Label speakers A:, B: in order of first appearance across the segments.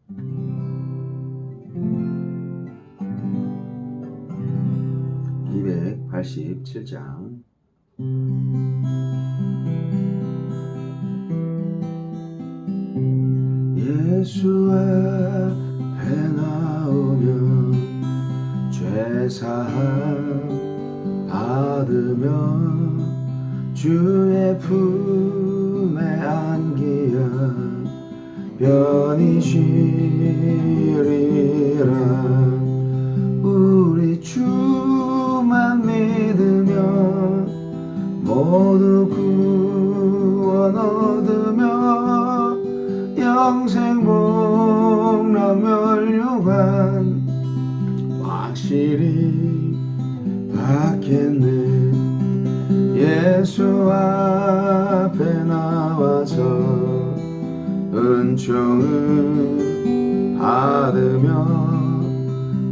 A: 287장 예수 앞에 나오면 죄사함 받으며 주의 품에 안기야 편히 쉬리라. 우리 주만 믿으면 모두 구원 얻으며 영생 복락 멸류관 확실히 받겠네. 예수 앞에 나와서 은총을 받으며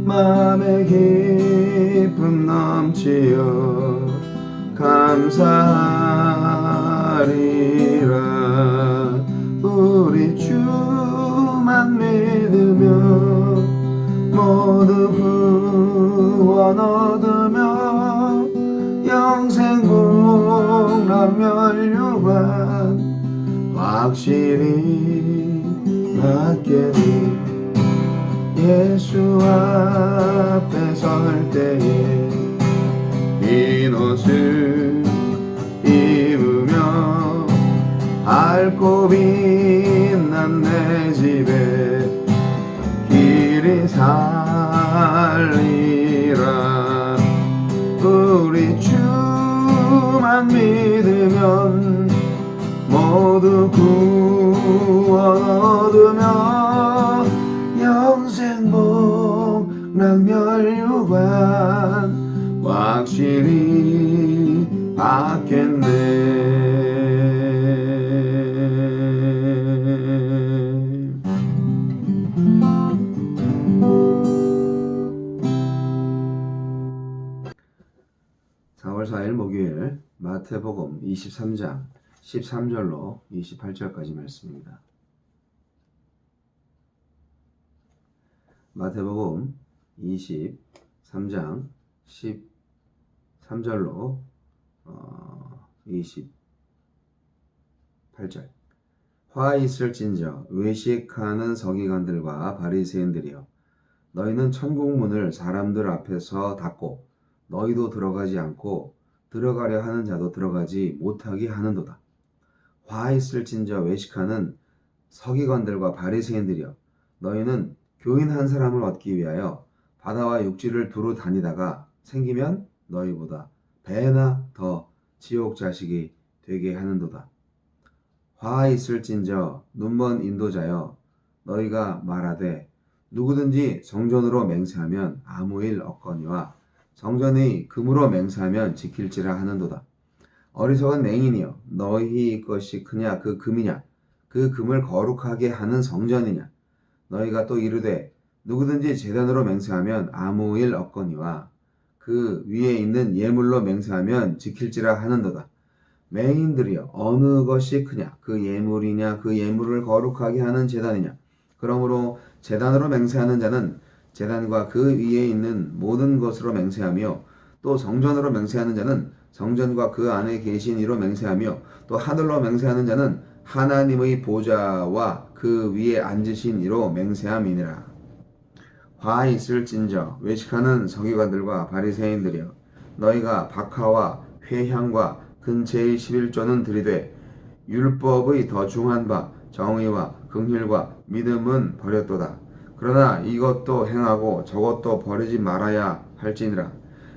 A: 마음의 기쁨 넘치어 감사하리라. 우리 주만 믿으면 모두 구원 얻으며 영생 복락 멸류관 확실히 받겠니. 예수 앞에 설 때에 흰 옷을 입으며 밝고 빛난 내 집에 길이 살리라. 우리 주만 믿으면 모두 구원 얻으며 영생 복락 멸류관 확실히 받겠네. (4월 4일) 목요일 마태복음 23장 13절로 28절까지 말씀입니다. 마태복음 23장 13절로 28절. 화 있을진저 외식하는 서기관들과 바리새인들이여, 너희는 천국 문을 사람들 앞에서 닫고 너희도 들어가지 않고 들어가려 하는 자도 들어가지 못하게 하는도다. 화 있을진저 외식하는 서기관들과 바리새인들이여, 너희는 교인 한 사람을 얻기 위하여 바다와 육지를 두루 다니다가 생기면 너희보다 배나 더 지옥 자식이 되게 하는도다. 화 있을진저 눈먼 인도자여, 너희가 말하되 누구든지 정전으로 맹세하면 아무 일 없거니와 정전이 금으로 맹세하면 지킬지라 하는도다. 어리석은 맹인이여, 너희 것이 크냐 그 금이냐, 그 금을 거룩하게 하는 성전이냐. 너희가 또 이르되 누구든지 제단으로 맹세하면 아무 일 없거니와 그 위에 있는 예물로 맹세하면 지킬지라 하는도다. 맹인들이여, 어느 것이 크냐 그 예물이냐, 그 예물을 거룩하게 하는 제단이냐. 그러므로 제단으로 맹세하는 자는 제단과 그 위에 있는 모든 것으로 맹세하며, 또 성전으로 맹세하는 자는 성전과 그 안에 계신 이로 맹세하며, 또 하늘로 맹세하는 자는 하나님의 보좌와 그 위에 앉으신 이로 맹세함이니라. 화 있을진저 외식하는 서기관들과 바리새인들이여, 너희가 박하와 회향과 근제의 11조는 들이되 율법의 더 중한 바 정의와 긍휼과 믿음은 버렸도다. 그러나 이것도 행하고 저것도 버리지 말아야 할지니라.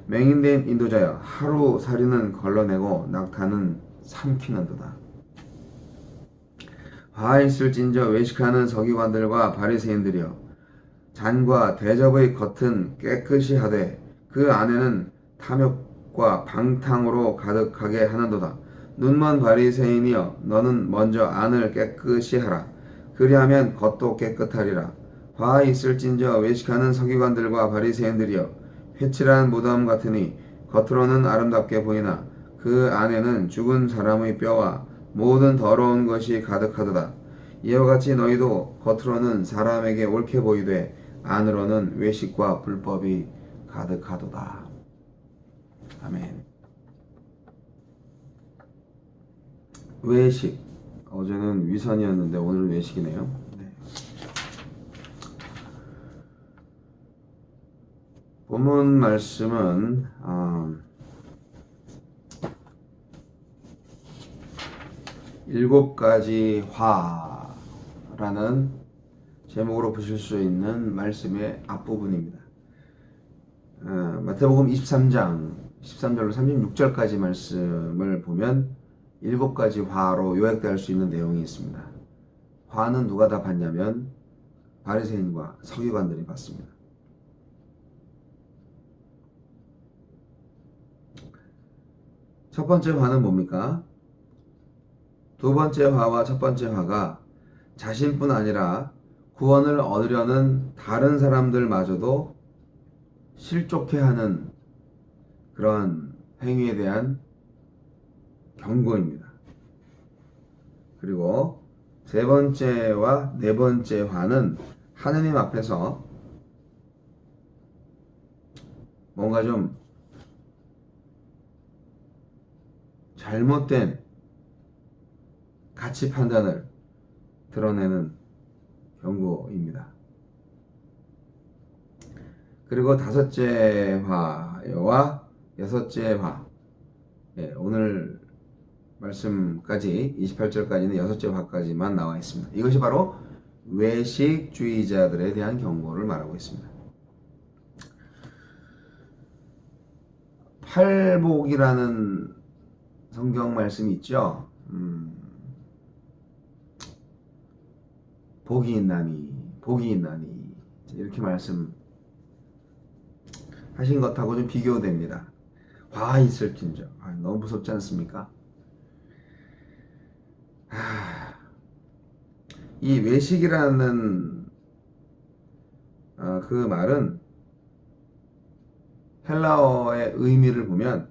A: 맹인된 인도자여, 하루살이는 걸러내고 낙타는 삼키는도다. 화 있을진저 외식하는 서기관들과 바리새인들이여, 잔과 대접의 겉은 깨끗이 하되 그 안에는 탐욕과 방탕으로 가득하게 하는도다. 눈먼 바리새인이여, 너는 먼저 안을 깨끗이 하라. 그리하면 겉도 깨끗하리라. 화 있을진저 외식하는 서기관들과 바리새인들이여, 회칠한 무덤 같으니 겉으로는 아름답게 보이나 그 안에는 죽은 사람의 뼈와 모든 더러운 것이 가득하도다. 이와 같이 너희도 겉으로는 사람에게 옳게 보이되 안으로는 외식과 불법이 가득하도다. 아멘. 외식. 어제는 위선이었는데 오늘은 외식이네요. 네. 본문 말씀은 일곱 가지 화라는 제목으로 보실 수 있는 말씀의 앞부분입니다. 마태복음 23장 13절로 36절까지 말씀을 보면 일곱 가지 화로 요약될 수 있는 내용이 있습니다. 화는 누가 다 받냐면 바리새인과 서기관들이 받습니다. 첫 번째 화는 뭡니까? 두 번째 화와 첫 번째 화가 자신뿐 아니라 구원을 얻으려는 다른 사람들마저도 실족해 하는 그런 행위에 대한 경고입니다. 그리고 세 번째와 네 번째 화는 하느님 앞에서 뭔가 좀 잘못된 가치 판단을 드러내는 경고입니다. 그리고 다섯째 화와 여섯째 화, 오늘 말씀까지 28절까지는 여섯째 화까지만 나와 있습니다. 이것이 바로 외식주의자들에 대한 경고를 말하고 있습니다. 팔복이라는 성경 말씀이 있죠. 복이 있나니 이렇게 말씀하신 것하고 좀 비교됩니다. 화 있을진저. 너무 무섭지 않습니까? 이 외식이라는 그 말은 헬라어의 의미를 보면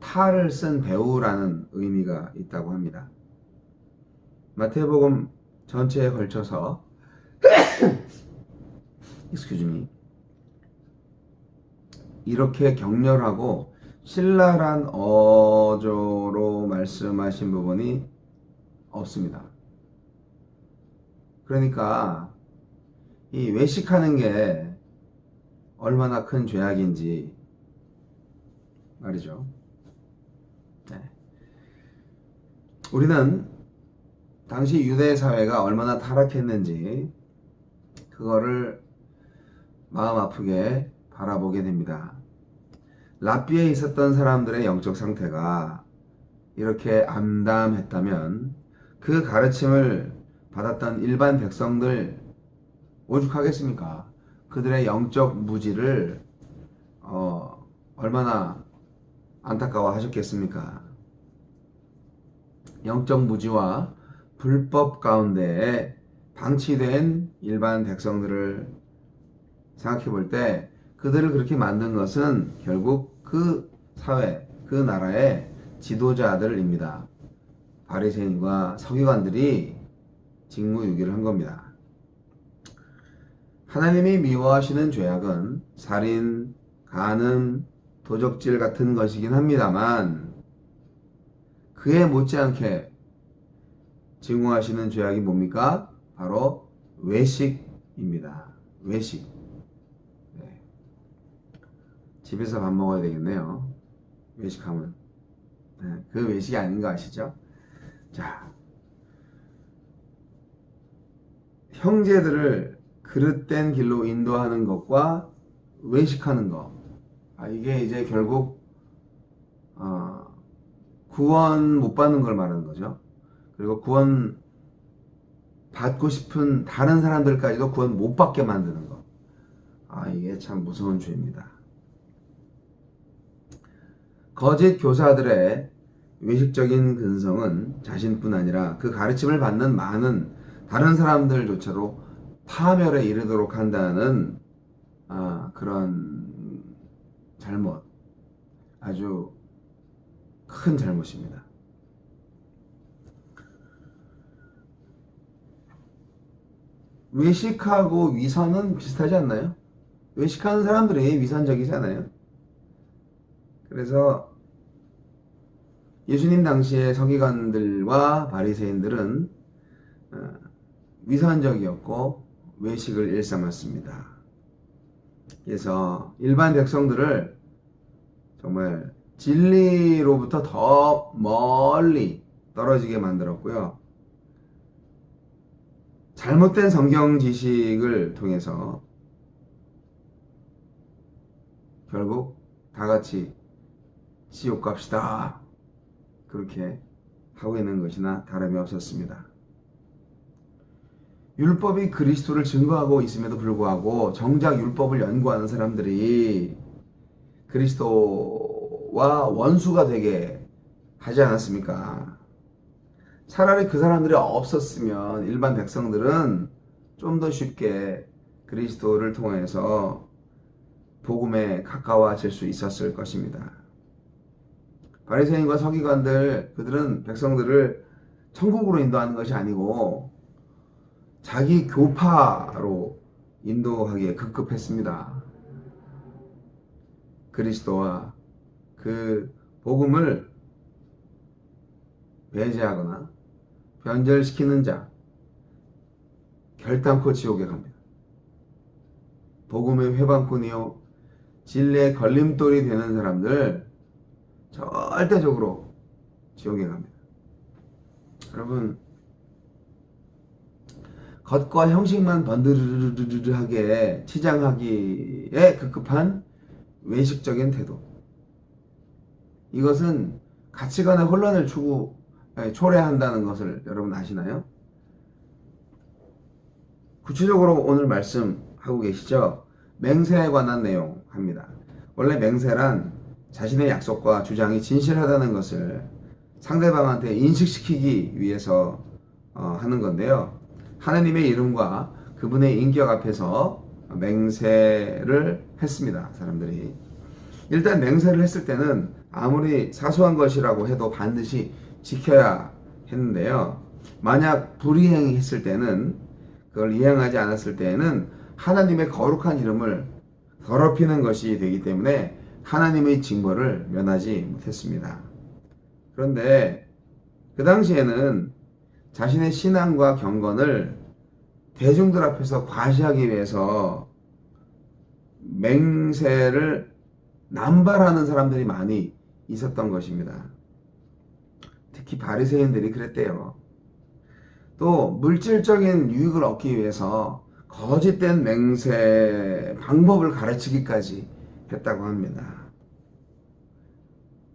A: 탈을 쓴 배우라는 의미가 있다고 합니다. 마태복음 전체에 걸쳐서 이렇게 격렬하고 신랄한 어조로 말씀하신 부분이 없습니다. 그러니까 이 외식하는 게 얼마나 큰 죄악인지 말이죠. 네. 우리는 당시 유대 사회가 얼마나 타락했는지 그거를 마음 아프게 바라보게 됩니다. 랍비에 있었던 사람들의 영적 상태가 이렇게 암담했다면 그 가르침을 받았던 일반 백성들 오죽하겠습니까? 그들의 영적 무지를 얼마나 안타까워 하셨겠습니까? 영적 무지와 불법 가운데에 방치된 일반 백성들을 생각해 볼 때 그들을 그렇게 만든 것은 결국 그 사회, 그 나라의 지도자들입니다. 바리새인과 서기관들이 직무유기를 한 겁니다. 하나님이 미워하시는 죄악은 살인, 간음, 도적질 같은 것이긴 합니다만 그에 못지않게 증오하시는 죄악이 뭡니까? 바로 외식입니다. 외식. 네. 집에서 밥 먹어야 되겠네요. 외식하면. 네. 그 외식이 아닌 거 아시죠? 자, 형제들을 그릇된 길로 인도하는 것과 외식하는 것. 이게 이제 결국 구원 못 받는 걸 말하는 거죠. 그리고 구원 받고 싶은 다른 사람들까지도 구원 못 받게 만드는 것. 이게 참 무서운 죄입니다. 거짓 교사들의 외식적인 근성은 자신뿐 아니라 그 가르침을 받는 많은 다른 사람들조차도 파멸에 이르도록 한다는 그런 잘못, 아주 큰 잘못입니다. 외식하고 위선은 비슷하지 않나요? 외식하는 사람들이 위선적이잖아요. 그래서 예수님 당시의 서기관들과 바리새인들은 위선적이었고 외식을 일삼았습니다. 그래서 일반 백성들을 정말 진리로부터 더 멀리 떨어지게 만들었고요. 잘못된 성경 지식을 통해서 결국 다 같이 지옥 갑시다, 그렇게 하고 있는 것이나 다름이 없었습니다. 율법이 그리스도를 증거하고 있음에도 불구하고 정작 율법을 연구하는 사람들이 그리스도와 원수가 되게 하지 않았습니까? 차라리 그 사람들이 없었으면 일반 백성들은 좀 더 쉽게 그리스도를 통해서 복음에 가까워질 수 있었을 것입니다. 바리새인과 서기관들, 그들은 백성들을 천국으로 인도하는 것이 아니고 자기 교파로 인도하기에 급급했습니다. 그리스도와 그 복음을 배제하거나 변절시키는 자, 결단코 지옥에 갑니다. 복음의 회방꾼이요 진리의 걸림돌이 되는 사람들 절대적으로 지옥에 갑니다. 여러분, 겉과 형식만 번드르르르하게 치장하기에 급급한 외식적인 태도, 이것은 가치관의 혼란을 초래한다는 것을 여러분 아시나요? 구체적으로 오늘 말씀하고 계시죠? 맹세에 관한 내용 합니다. 원래 맹세란 자신의 약속과 주장이 진실하다는 것을 상대방한테 인식시키기 위해서 하는 건데요. 하나님의 이름과 그분의 인격 앞에서 맹세를 했습니다. 사람들이. 일단 맹세를 했을 때는 아무리 사소한 것이라고 해도 반드시 지켜야 했는데요. 만약 불이행했을 때는, 그걸 이행하지 않았을 때에는 하나님의 거룩한 이름을 더럽히는 것이 되기 때문에 하나님의 징벌을 면하지 못했습니다. 그런데 그 당시에는 자신의 신앙과 경건을 대중들 앞에서 과시하기 위해서 맹세를 남발하는 사람들이 많이 있었던 것입니다. 특히 바리새인들이 그랬대요. 또 물질적인 유익을 얻기 위해서 거짓된 맹세 방법을 가르치기까지 했다고 합니다.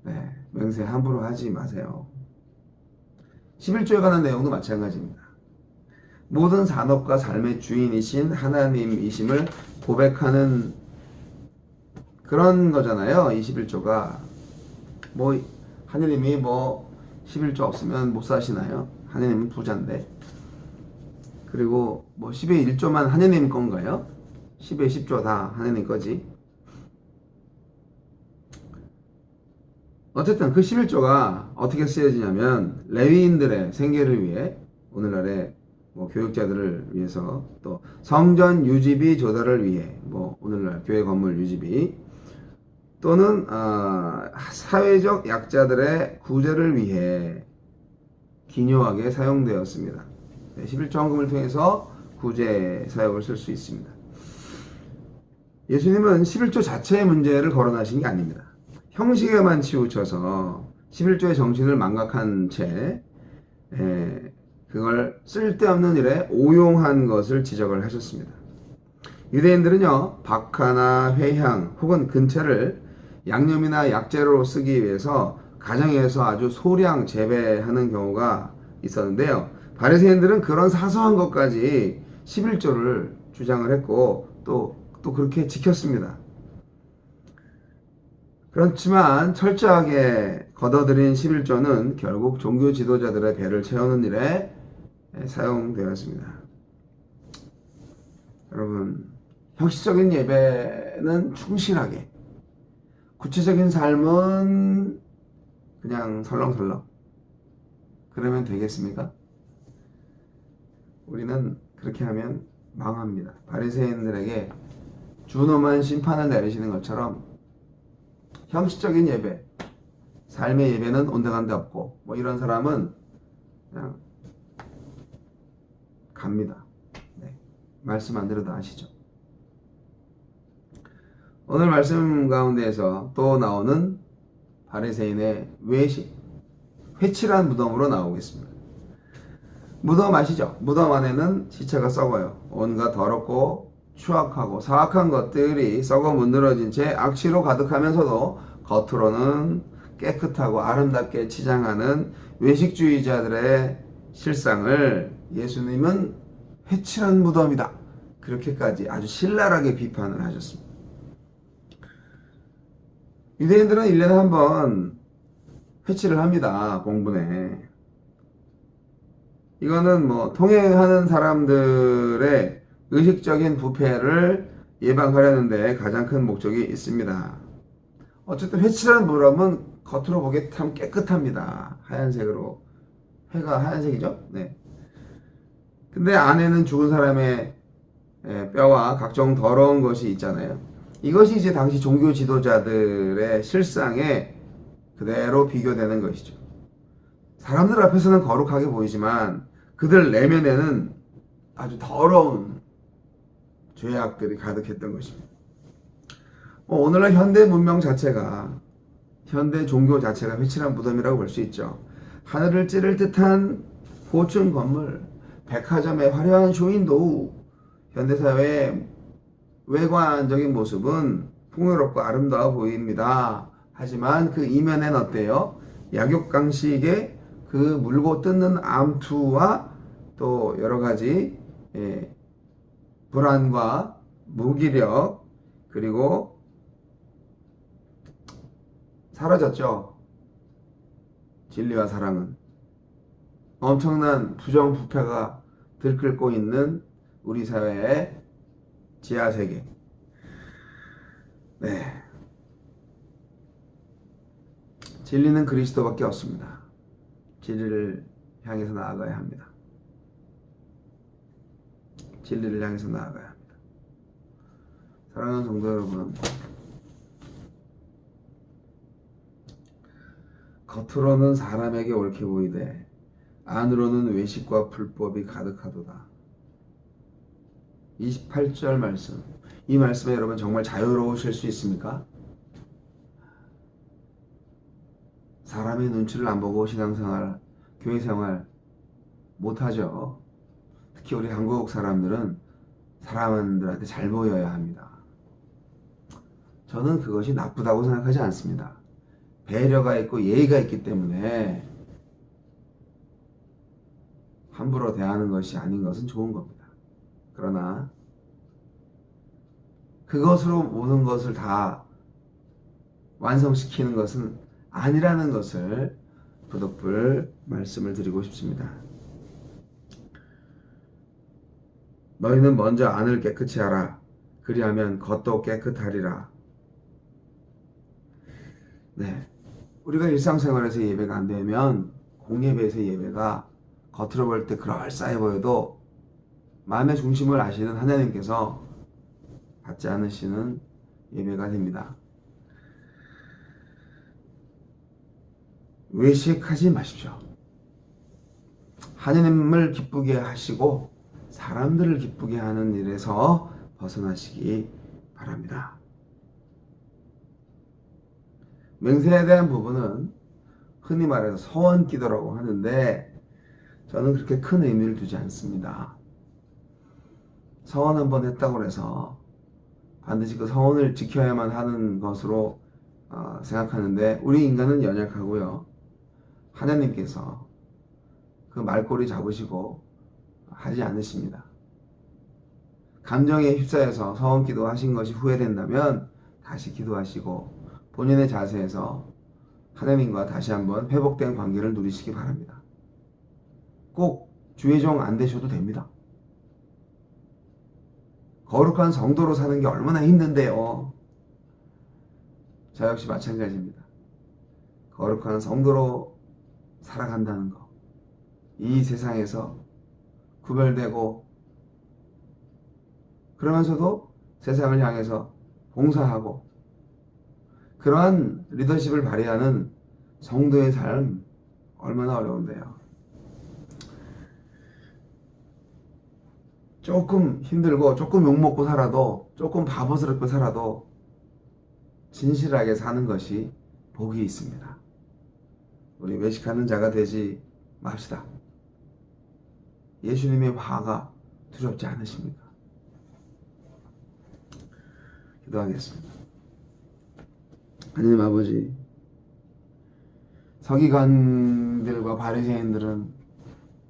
A: 네, 맹세 함부로 하지 마세요. 11조에 관한 내용도 마찬가지입니다. 모든 산업과 삶의 주인이신 하나님이심을 고백하는 그런 거잖아요. 21조가. 하느님이 11조 없으면 못 사시나요? 하느님은 부자인데. 그리고 10의 1조만 하느님 건가요? 10의 10조 다 하느님 거지. 어쨌든 그 11조가 어떻게 쓰여지냐면 레위인들의 생계를 위해, 오늘날의 교육자들을 위해서, 또 성전 유지비 조달을 위해, 오늘날 교회 건물 유지비, 또는 사회적 약자들의 구제를 위해 기묘하게 사용되었습니다. 11조 헌금을 통해서 구제 사역을 쓸 수 있습니다. 예수님은 11조 자체의 문제를 거론하신 게 아닙니다. 형식에만 치우쳐서 11조의 정신을 망각한 채 그걸 쓸데없는 일에 오용한 것을 지적을 하셨습니다. 유대인들은요, 박하나 회향 혹은 근체를 양념이나 약재로 쓰기 위해서 가정에서 아주 소량 재배하는 경우가 있었는데요. 바리새인들은 그런 사소한 것까지 11조를 주장을 했고 또 그렇게 지켰습니다. 그렇지만 철저하게 걷어들인 11조는 결국 종교 지도자들의 배를 채우는 일에 사용되었습니다. 여러분, 형식적인 예배는 충실하게, 구체적인 삶은 그냥 설렁설렁, 그러면 되겠습니까? 우리는 그렇게 하면 망합니다. 바리새인들에게 준엄한 심판을 내리시는 것처럼 형식적인 예배, 삶의 예배는 온데간데 없고 뭐 이런 사람은 그냥 갑니다. 네. 말씀 안 들어도 아시죠? 오늘 말씀 가운데에서 또 나오는 바리새인의 외식, 회칠한 무덤으로 나오겠습니다. 무덤 아시죠? 무덤 안에는 시체가 썩어요. 온갖 더럽고 추악하고 사악한 것들이 썩어 문드러진 채 악취로 가득하면서도 겉으로는 깨끗하고 아름답게 치장하는 외식주의자들의 실상을 예수님은 회칠한 무덤이다. 그렇게까지 아주 신랄하게 비판을 하셨습니다. 유대인들은 1년에 한 번 회치를 합니다. 봉분에. 이거는 뭐 통행하는 사람들의 의식적인 부패를 예방하려는데 가장 큰 목적이 있습니다. 어쨌든 회칠한 무덤은 겉으로 보기에 참 깨끗합니다. 하얀색으로. 회가 하얀색이죠? 네. 근데 안에는 죽은 사람의 뼈와 각종 더러운 것이 있잖아요. 이것이 이제 당시 종교 지도자들의 실상에 그대로 비교되는 것이죠. 사람들 앞에서는 거룩하게 보이지만 그들 내면에는 아주 더러운 죄악들이 가득했던 것입니다. 오늘날 현대 문명 자체가, 현대 종교 자체가 회칠한 무덤이라고 볼 수 있죠. 하늘을 찌를 듯한 고층 건물, 백화점의 화려한 쇼윈도우, 현대사회의 외관적인 모습은 풍요롭고 아름다워 보입니다. 하지만 그 이면엔 어때요? 약육강식의 그 물고 뜯는 암투와 또 여러가지 불안과 무기력, 그리고 사라졌죠. 진리와 사랑은. 엄청난 부정부패가 들끓고 있는 우리 사회의 지하세계. 네. 진리는 그리스도밖에 없습니다. 진리를 향해서 나아가야 합니다. 진리를 향해서 나아가야 합니다. 사랑하는 성도 여러분, 겉으로는 사람에게 옳게 보이되 안으로는 외식과 불법이 가득하도다. 28절 말씀. 이 말씀에 여러분 정말 자유로우실 수 있습니까? 사람의 눈치를 안 보고 신앙생활, 교회생활 못하죠. 특히 우리 한국 사람들은 사람들한테 잘 보여야 합니다. 저는 그것이 나쁘다고 생각하지 않습니다. 배려가 있고 예의가 있기 때문에 함부로 대하는 것이 아닌 것은 좋은 겁니다. 그러나 그것으로 모든 것을 다 완성시키는 것은 아니라는 것을 부득불 말씀을 드리고 싶습니다. 너희는 먼저 안을 깨끗이 하라. 그리하면 겉도 깨끗하리라. 네, 우리가 일상생활에서 예배가 안 되면 공예배에서 예배가 겉으로 볼 때 그럴싸해 보여도 마음의 중심을 아시는 하나님께서 받지 않으시는 예배가 됩니다. 외식하지 마십시오. 하나님을 기쁘게 하시고 사람들을 기쁘게 하는 일에서 벗어나시기 바랍니다. 맹세에 대한 부분은 흔히 말해서 서원 기도라고 하는데 저는 그렇게 큰 의미를 두지 않습니다. 서원 한번 했다고 해서 반드시 그 서원을 지켜야만 하는 것으로 생각하는데 우리 인간은 연약하고요. 하나님께서 그 말꼬리 잡으시고 하지 않으십니다. 감정에 휩싸여서 서원 기도하신 것이 후회된다면 다시 기도하시고 본인의 자세에서 하나님과 다시 한번 회복된 관계를 누리시기 바랍니다. 꼭 주의 종 안 되셔도 됩니다. 거룩한 성도로 사는 게 얼마나 힘든데요. 저 역시 마찬가지입니다. 거룩한 성도로 살아간다는 것. 이 세상에서 구별되고 그러면서도 세상을 향해서 봉사하고 그러한 리더십을 발휘하는 성도의 삶 얼마나 어려운데요. 조금 힘들고 조금 욕먹고 살아도 조금 바보스럽게 살아도 진실하게 사는 것이 복이 있습니다. 우리 외식하는 자가 되지 맙시다. 예수님의 화가 두렵지 않으십니까? 기도하겠습니다. 하나님 아버지, 서기관들과 바리새인들은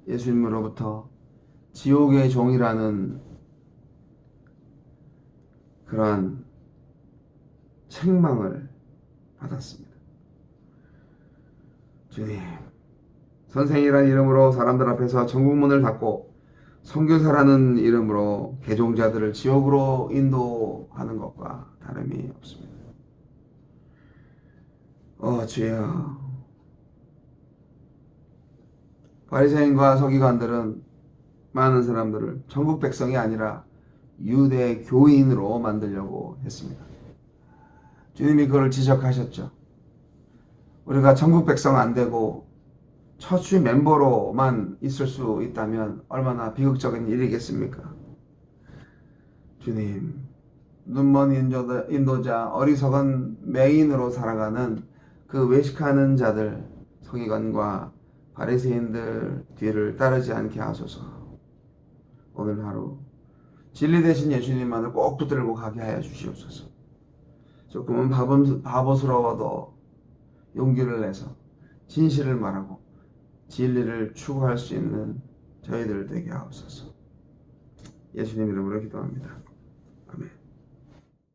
A: 예수님으로부터 지옥의 종이라는 그러한 책망을 받았습니다. 주님, 선생이라는 이름으로 사람들 앞에서 천국문을 닫고 선교사라는 이름으로 개종자들을 지옥으로 인도하는 것과 다름이 없습니다. 주여, 바리새인과 서기관들은 많은 사람들을 천국 백성이 아니라 유대 교인으로 만들려고 했습니다. 주님이 그걸 지적하셨죠. 우리가 천국 백성 안 되고 처취 멤버로만 있을 수 있다면 얼마나 비극적인 일이겠습니까? 주님, 눈먼 인도자, 어리석은 맹인으로 살아가는 그 외식하는 자들, 서기관과 바리새인들 뒤를 따르지 않게 하소서. 오늘 하루 진리 되신 예수님만을 꼭 붙들고 가게 하여 주시옵소서. 조금은 바보스러워도 용기를 내서 진실을 말하고 진리를 추구할 수 있는 저희들 되게 하옵소서. 예수님 이름으로 기도합니다.